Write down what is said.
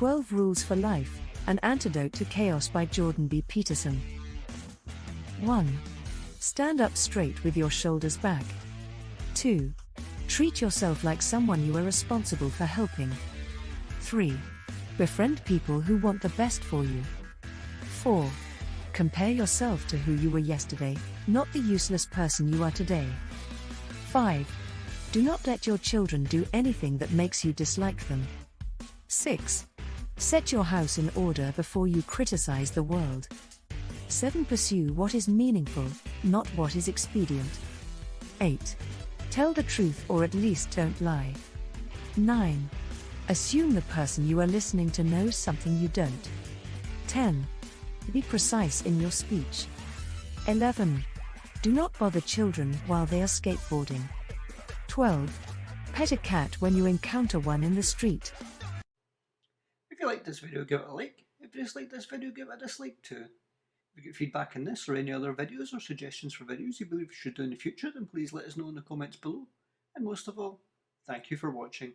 12 Rules for Life, An Antidote to Chaos by Jordan B. Peterson. 1. Stand up straight with your shoulders back. 2. Treat yourself like someone you are responsible for helping. 3. Befriend people who want the best for you. 4. Compare yourself to who you were yesterday, not the useless person you are today. 5. Do not let your children do anything that makes you dislike them. 6. Set your house in order before you criticize the world. 7. Pursue what is meaningful, not what is expedient. 8. Tell the truth or at least don't lie. 9. Assume the person you are listening to knows something you don't. 10. Be precise in your speech. 11. Do not bother children while they are skateboarding. 12. Pet a cat when you encounter one in the street. If you liked this video, give it a like. If you disliked this video, give it a dislike too. If you get feedback on this or any other videos or suggestions for videos you believe we should do in the future, then please let us know in the comments below. And most of all, thank you for watching.